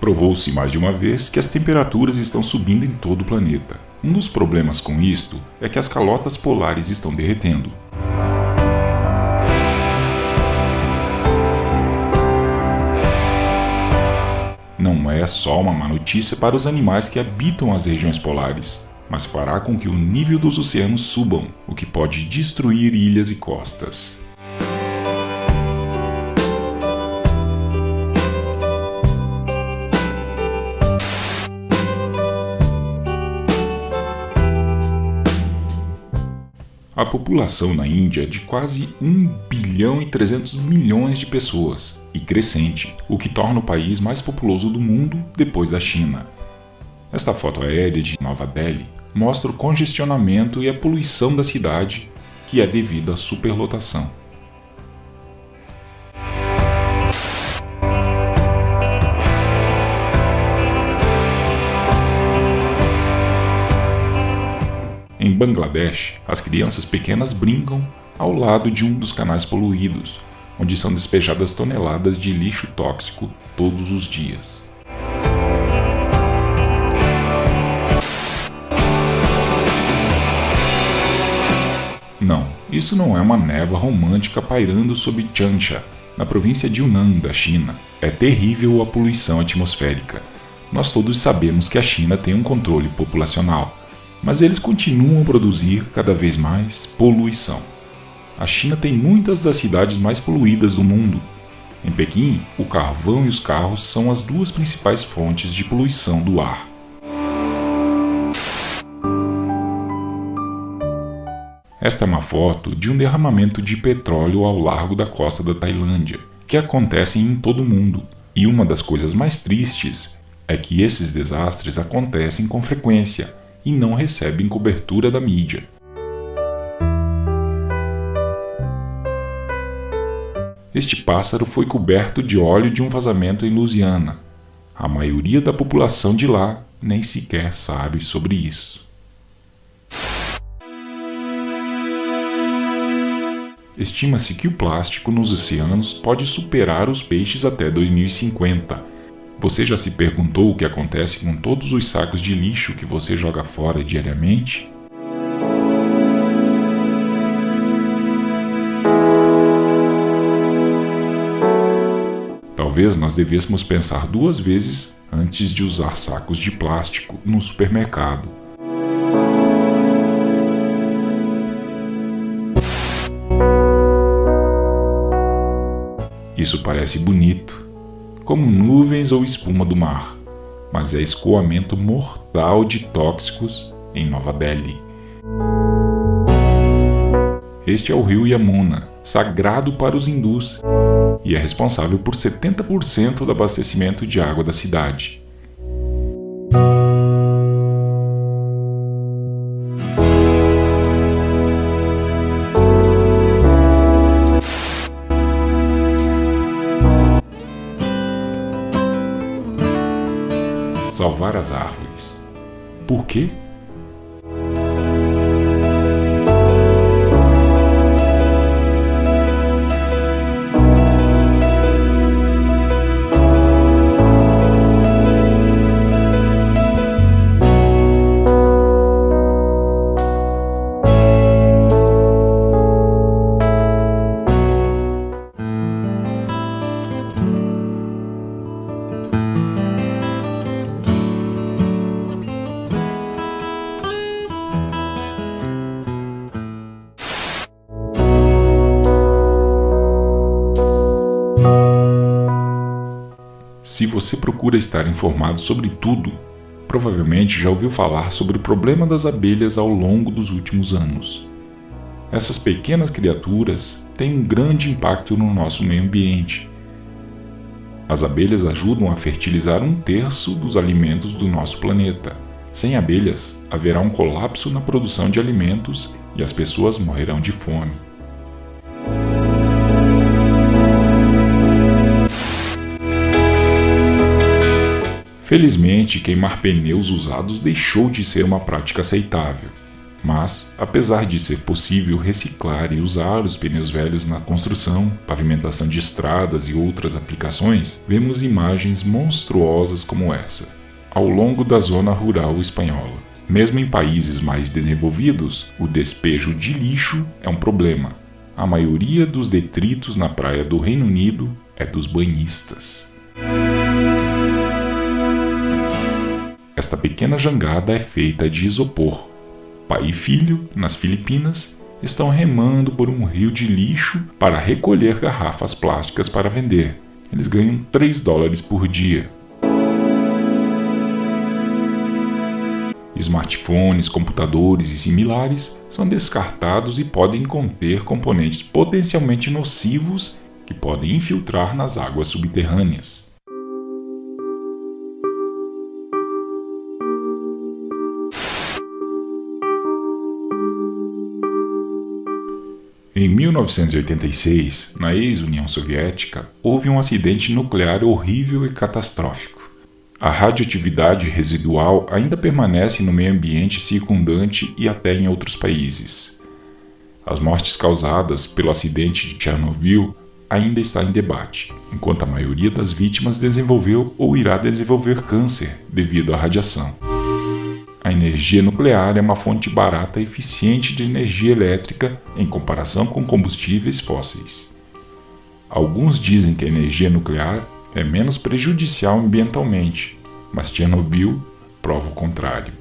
Provou-se mais de uma vez que as temperaturas estão subindo em todo o planeta. Um dos problemas com isto é que as calotas polares estão derretendo. Não é só uma má notícia para os animais que habitam as regiões polares, mas fará com que o nível dos oceanos subam, o que pode destruir ilhas e costas. A população na Índia é de quase 1 bilhão e 300 milhões de pessoas, e crescente, o que torna o país mais populoso do mundo depois da China. Esta foto aérea de Nova Delhi mostra o congestionamento e a poluição da cidade, que é devido à superlotação. Em Bangladesh, as crianças pequenas brincam ao lado de um dos canais poluídos, onde são despejadas toneladas de lixo tóxico todos os dias. Não, isso não é uma névoa romântica pairando sobre Changsha, na província de Yunnan, da China. É terrível a poluição atmosférica. Nós todos sabemos que a China tem um controle populacional, mas eles continuam a produzir cada vez mais poluição. A China tem muitas das cidades mais poluídas do mundo. Em Pequim, o carvão e os carros são as duas principais fontes de poluição do ar. Esta é uma foto de um derramamento de petróleo ao largo da costa da Tailândia, que acontecem em todo o mundo. E uma das coisas mais tristes é que esses desastres acontecem com frequência e não recebem cobertura da mídia. Este pássaro foi coberto de óleo de um vazamento em Louisiana. A maioria da população de lá nem sequer sabe sobre isso. Estima-se que o plástico nos oceanos pode superar os peixes até 2050. Você já se perguntou o que acontece com todos os sacos de lixo que você joga fora diariamente? Talvez nós devêssemos pensar 2 vezes antes de usar sacos de plástico no supermercado. Isso parece bonito, como nuvens ou espuma do mar, mas é escoamento mortal de tóxicos em Nova Delhi. Este é o rio Yamuna, sagrado para os hindus, e é responsável por 70% do abastecimento de água da cidade. Salvar as árvores. Por quê? Se você procura estar informado sobre tudo, provavelmente já ouviu falar sobre o problema das abelhas ao longo dos últimos anos. Essas pequenas criaturas têm um grande impacto no nosso meio ambiente. As abelhas ajudam a fertilizar 1/3 dos alimentos do nosso planeta. Sem abelhas, haverá um colapso na produção de alimentos e as pessoas morrerão de fome. Felizmente, queimar pneus usados deixou de ser uma prática aceitável. Mas, apesar de ser possível reciclar e usar os pneus velhos na construção, pavimentação de estradas e outras aplicações, vemos imagens monstruosas como essa, ao longo da zona rural espanhola. Mesmo em países mais desenvolvidos, o despejo de lixo é um problema. A maioria dos detritos na praia do Reino Unido é dos banhistas. Esta pequena jangada é feita de isopor. Pai e filho, nas Filipinas, estão remando por um rio de lixo para recolher garrafas plásticas para vender. Eles ganham $3 por dia. Smartphones, computadores e similares são descartados e podem conter componentes potencialmente nocivos que podem infiltrar nas águas subterrâneas. Em 1986, na ex-União Soviética, houve um acidente nuclear horrível e catastrófico. A radioatividade residual ainda permanece no meio ambiente circundante e até em outros países. As mortes causadas pelo acidente de Chernobyl ainda está em debate, enquanto a maioria das vítimas desenvolveu ou irá desenvolver câncer devido à radiação. A energia nuclear é uma fonte barata e eficiente de energia elétrica em comparação com combustíveis fósseis. Alguns dizem que a energia nuclear é menos prejudicial ambientalmente, mas Chernobyl prova o contrário.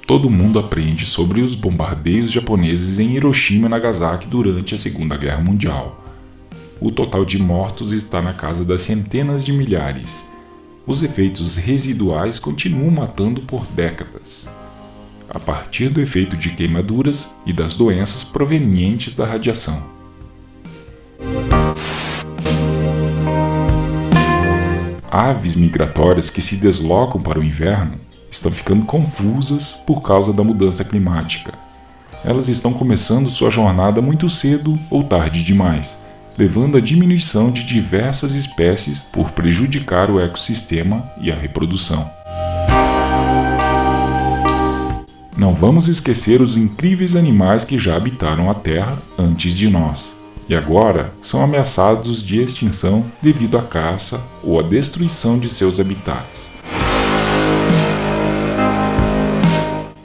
Todo mundo aprende sobre os bombardeios japoneses em Hiroshima e Nagasaki durante a Segunda Guerra Mundial. O total de mortos está na casa das centenas de milhares. Os efeitos residuais continuam matando por décadas, a partir do efeito de queimaduras e das doenças provenientes da radiação. Aves migratórias que se deslocam para o inverno estão ficando confusas por causa da mudança climática. Elas estão começando sua jornada muito cedo ou tarde demais, levando à diminuição de diversas espécies por prejudicar o ecossistema e a reprodução. Não vamos esquecer os incríveis animais que já habitaram a Terra antes de nós, e agora são ameaçados de extinção devido à caça ou à destruição de seus habitats.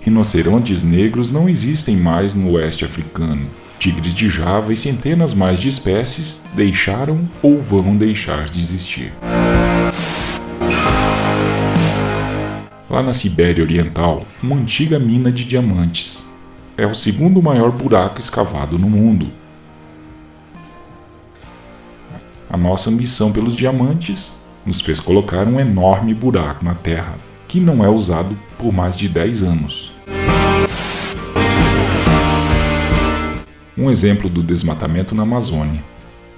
Rinocerontes negros não existem mais no oeste africano. Tigres de Java e centenas mais de espécies deixaram ou vão deixar de existir. Lá na Sibéria Oriental, uma antiga mina de diamantes. É o segundo maior buraco escavado no mundo. A nossa ambição pelos diamantes nos fez colocar um enorme buraco na Terra, que não é usado por mais de 10 anos. Um exemplo do desmatamento na Amazônia.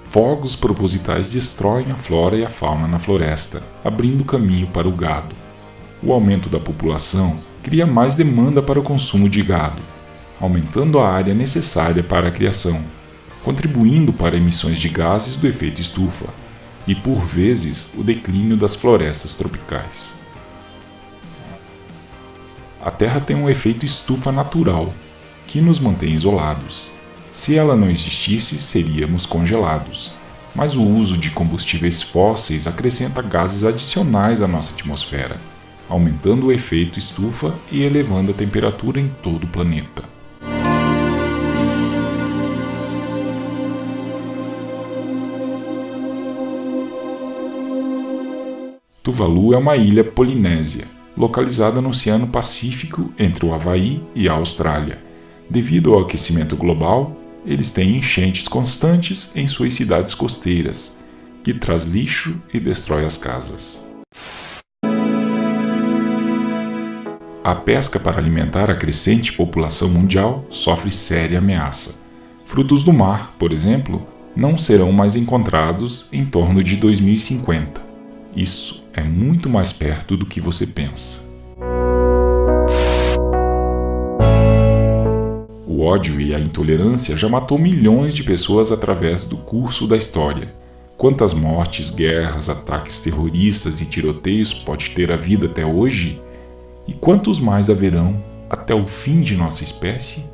Fogos propositais destroem a flora e a fauna na floresta, abrindo caminho para o gado. O aumento da população cria mais demanda para o consumo de gado, aumentando a área necessária para a criação, contribuindo para emissões de gases do efeito estufa e, por vezes, o declínio das florestas tropicais. A Terra tem um efeito estufa natural, que nos mantém isolados. Se ela não existisse, seríamos congelados. Mas o uso de combustíveis fósseis acrescenta gases adicionais à nossa atmosfera, aumentando o efeito estufa e elevando a temperatura em todo o planeta. Tuvalu é uma ilha polinésia, localizada no Oceano Pacífico entre o Havaí e a Austrália. Devido ao aquecimento global, eles têm enchentes constantes em suas cidades costeiras, que traz lixo e destrói as casas. A pesca para alimentar a crescente população mundial sofre séria ameaça. Frutos do mar, por exemplo, não serão mais encontrados em torno de 2050. Isso é muito mais perto do que você pensa. O ódio e a intolerância já matou milhões de pessoas através do curso da história. Quantas mortes, guerras, ataques terroristas e tiroteios pode ter havido até hoje? E quantos mais haverão até o fim de nossa espécie?